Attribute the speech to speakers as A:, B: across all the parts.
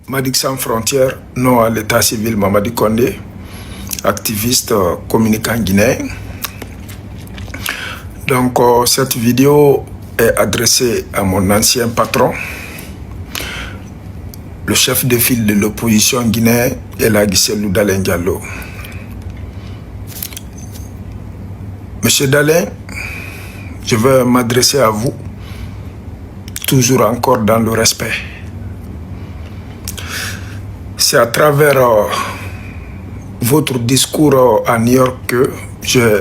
A: Madik Sans Frontières, non à l'état civil Mamadi Condé, activiste communicant guinéen. Donc cette vidéo est adressée à mon ancien patron, le chef de file de l'opposition guinéenne, El Guisselou Dalen Diallo. Monsieur Dalen, je veux m'adresser à vous, toujours encore dans le respect. C'est à travers votre discours à New York que j'ai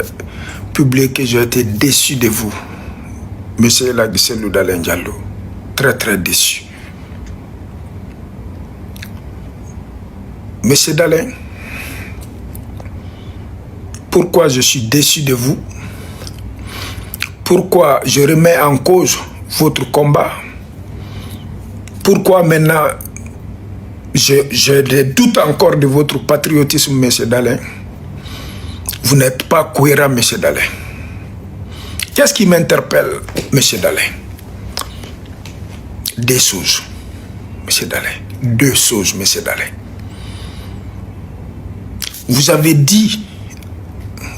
A: publié que j'ai été déçu de vous, monsieur El Guisselou Dalen Diallo. Très déçu. Monsieur Dalen, pourquoi je suis déçu de vous? Pourquoi je remets en cause votre combat? Pourquoi maintenant j'ai des doutes encore de votre patriotisme, monsieur Dalen? Vous n'êtes pas cohérent, monsieur Dalen. Qu'est-ce qui m'interpelle, monsieur Dalen? Deux choses, monsieur Dalen. Deux choses, monsieur Dalen. Vous avez dit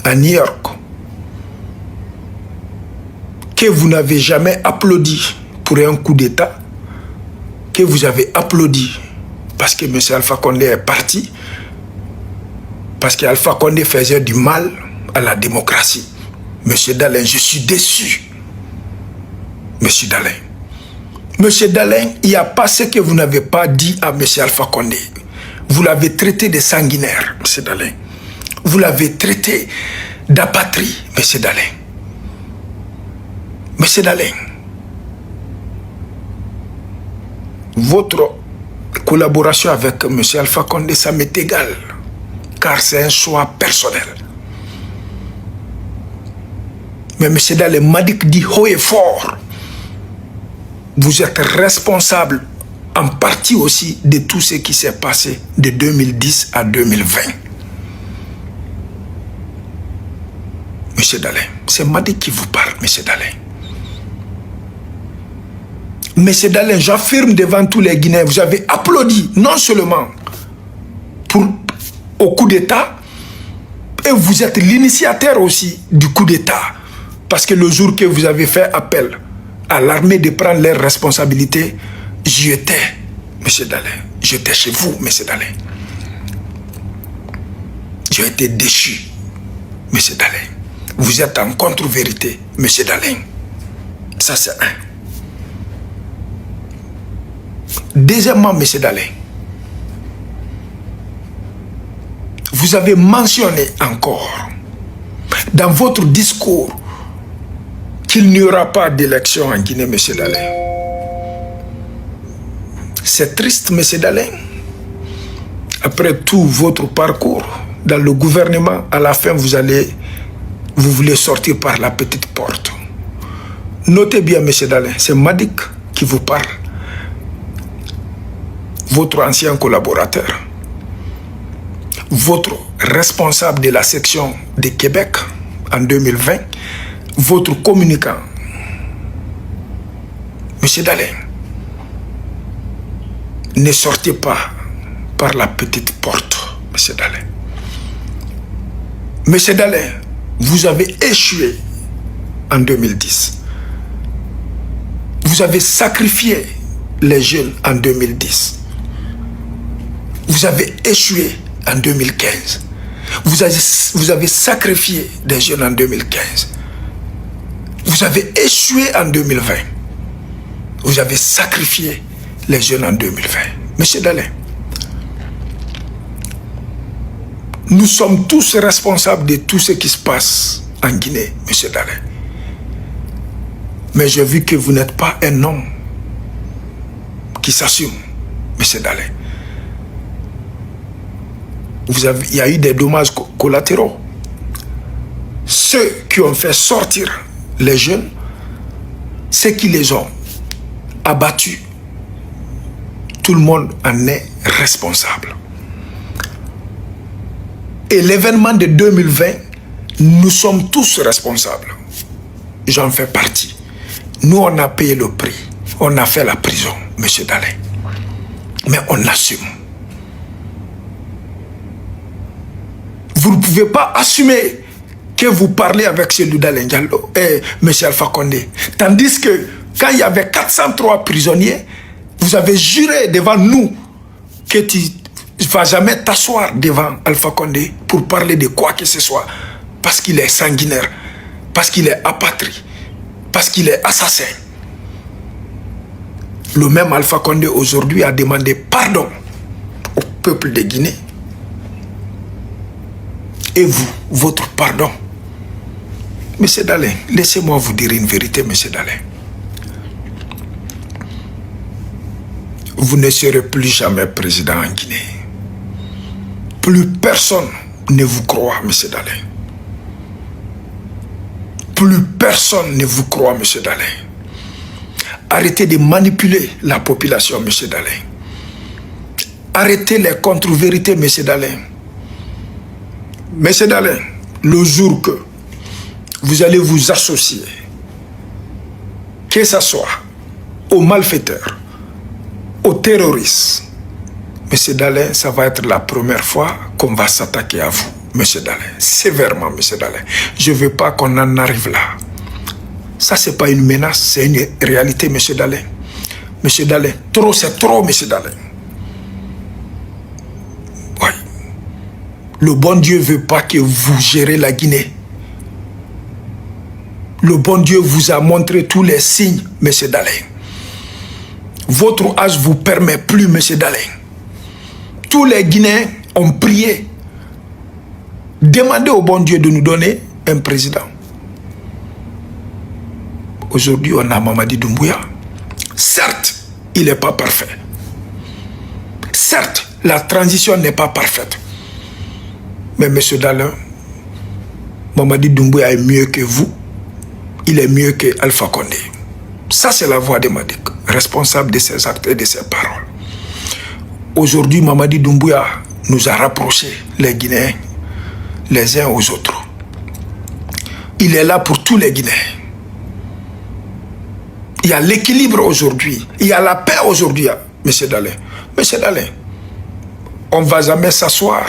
A: à New York que vous n'avez jamais applaudi pour un coup d'État, que vous avez applaudi parce que M. Alpha Condé est parti, parce qu'Alpha Condé faisait du mal à la démocratie. Monsieur Dalen, je suis déçu. Monsieur Dalen. Monsieur Dalen, il n'y a pas ce que vous n'avez pas dit à M. Alpha Condé. Vous l'avez traité de sanguinaire, monsieur Dalen. Vous l'avez traité d'apatrie, monsieur Dalen. Monsieur Dalen, votre collaboration avec monsieur Alpha Condé, ça m'est égal, car c'est un choix personnel. Mais monsieur Dalen, Madik dit haut et fort, vous êtes responsable en partie aussi de tout ce qui s'est passé de 2010 à 2020. Monsieur Dalen, c'est Madik qui vous parle, monsieur Dalen. Monsieur Dalen, j'affirme devant tous les Guinéens, vous avez applaudi non seulement au coup d'État, et vous êtes l'initiateur aussi du coup d'État. Parce que le jour que vous avez fait appel à l'armée de prendre leurs responsabilités, j'y étais, monsieur Dalen. J'étais chez vous, monsieur Dalen. J'ai été déçu, monsieur Dalen. Vous êtes en contre-vérité, monsieur Dalen. Ça, c'est un. Deuxièmement, monsieur Dalen, vous avez mentionné encore dans votre discours qu'il n'y aura pas d'élection en Guinée, monsieur Dalen. C'est triste, monsieur Dalen. Après tout votre parcours dans le gouvernement, à la fin, vous voulez sortir par la petite porte. Notez bien, monsieur Dalen, c'est Madik qui vous parle. Votre ancien collaborateur, votre responsable de la section de Québec en 2020, votre communicant. Monsieur Dalen, ne sortez pas par la petite porte, monsieur Dalen. Monsieur Dalen, vous avez échoué en 2010. Vous avez sacrifié les jeunes en 2010. Vous avez échoué en 2015. Vous avez sacrifié des jeunes en 2015. Vous avez échoué en 2020. Vous avez sacrifié les jeunes en 2020. Monsieur Dalen, nous sommes tous responsables de tout ce qui se passe en Guinée, monsieur Dalen. Mais j'ai vu que vous n'êtes pas un homme qui s'assume, monsieur Dalen. Il y a eu des dommages collatéraux. Ceux qui ont fait sortir les jeunes, ceux qui les ont abattus, tout le monde en est responsable. Et l'événement de 2020, nous sommes tous responsables. J'en fais partie. Nous, on a payé le prix. On a fait la prison, monsieur Dalen. mais on assume. Vous ne pouvez pas assumer que vous parlez avec celui d'Alain Diallo et M. Alpha Condé. Tandis que quand il y avait 403 prisonniers, vous avez juré devant nous que tu ne vas jamais t'asseoir devant Alpha Condé pour parler de quoi que ce soit. Parce qu'il est sanguinaire, parce qu'il est apatrie, parce qu'il est assassin. Le même Alpha Condé aujourd'hui a demandé pardon au peuple de Guinée. Et vous, votre pardon. Monsieur Dalin, laissez-moi vous dire une vérité, Monsieur Dalin. Vous ne serez plus jamais président en Guinée. Plus personne ne vous croit, Monsieur Dalin. Plus personne ne vous croit, Monsieur Dalin. Arrêtez de manipuler la population, Monsieur Dalin. Arrêtez les contre-vérités, Monsieur Dalin. Monsieur Dalin, le jour que vous allez vous associer, que ce soit aux malfaiteurs, aux terroristes, Monsieur Dalin, ça va être la première fois qu'on va s'attaquer à vous, Monsieur Dalin, sévèrement, Monsieur Dalin. Je ne veux pas qu'on en arrive là. Ça, ce n'est pas une menace, c'est une réalité, Monsieur Dalin. Monsieur Dalin, trop, c'est trop, Monsieur Dalin. Oui. Le bon Dieu ne veut pas que vous gérez la Guinée. Le bon Dieu vous a montré tous les signes, Monsieur Dalin. Votre âge ne vous permet plus, Monsieur Dalin. Tous les Guinéens ont prié. Demandez au bon Dieu de nous donner un président. Aujourd'hui, on a Mamadi Doumbouya. Certes, il n'est pas parfait. Certes, la transition n'est pas parfaite. Mais M. Dalin, Mamadi Doumbouya est mieux que vous. Il est mieux que Alpha Condé. Ça, c'est la voix de Madik, responsable de ses actes et de ses paroles. Aujourd'hui, Mamadi Doumbouya nous a rapprochés, les Guinéens, les uns aux autres. Il est là pour tous les Guinéens. Il y a l'équilibre aujourd'hui. Il y a la paix aujourd'hui, M. Dalin. M. Dalin, on ne va jamais s'asseoir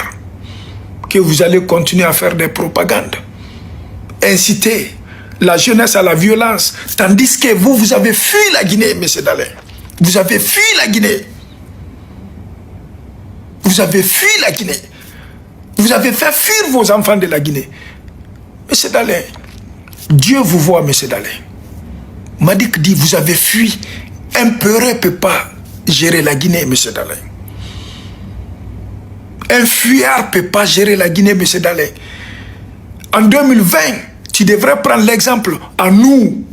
A: que vous allez continuer à faire des propagandes, inciter la jeunesse à la violence, tandis que vous avez fui la Guinée, M. Dalin. Vous avez fui la Guinée. Vous avez fui la Guinée. Vous avez fait fuir vos enfants de la Guinée. M. Dalin, Dieu vous voit, M. Dalin. Madik dit, vous avez fui. Un peureux ne peut pas gérer la Guinée, M. Dalin. Un fuyard ne peut pas gérer la Guinée, M. Dalin. En 2020, tu devrais prendre l'exemple à nous.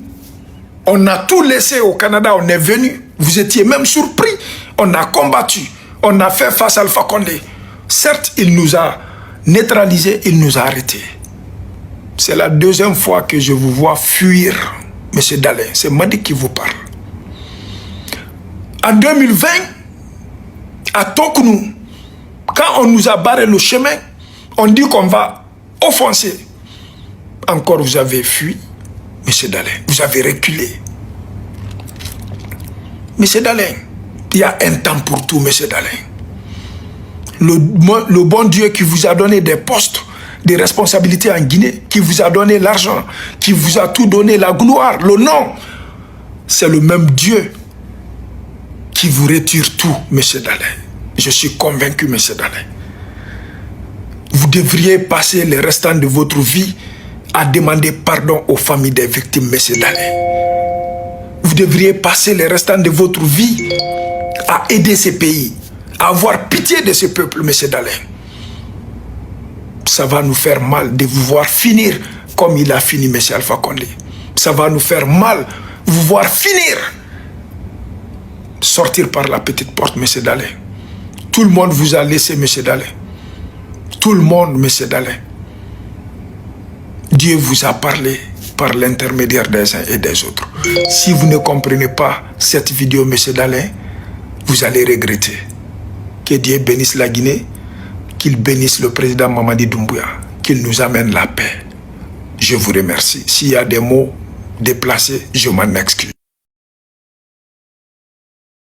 A: On a tout laissé au Canada, on est venu. Vous étiez même surpris. On a combattu. On a fait face à Alpha Condé. Certes, il nous a neutralisés, il nous a arrêtés. C'est la deuxième fois que je vous vois fuir, M. Dalin. C'est Madik qui vous parle. En 2020, à Toknou, quand on nous a barré le chemin, on dit qu'on va offenser. Encore vous avez fui, M. Dalin. Vous avez reculé. M. Dalin, il y a un temps pour tout, M. Dalin. Le bon Dieu qui vous a donné des postes, des responsabilités en Guinée, qui vous a donné l'argent, qui vous a tout donné, la gloire, le nom, c'est le même Dieu qui vous retire tout, M. Dalin. Je suis convaincu, M. Dalin. Vous devriez passer le restant de votre vie à demander pardon aux familles des victimes, M. Dalin. Vous devriez passer le restant de votre vie à aider ces pays, à avoir pitié de ce peuple, M. Dalin. Ça va nous faire mal de vous voir finir comme il a fini, M. Alpha Condé. Ça va nous faire mal vous voir finir, sortir par la petite porte, M. Dalin. Tout le monde vous a laissé, M. Dalin. Tout le monde, M. Dalin. Dieu vous a parlé par l'intermédiaire des uns et des autres. Si vous ne comprenez pas cette vidéo, M. Dalin, vous allez regretter. Que Dieu bénisse la Guinée, qu'il bénisse le président Mamadi Doumbouya, qu'il nous amène la paix. Je vous remercie. S'il y a des mots déplacés, je m'en excuse.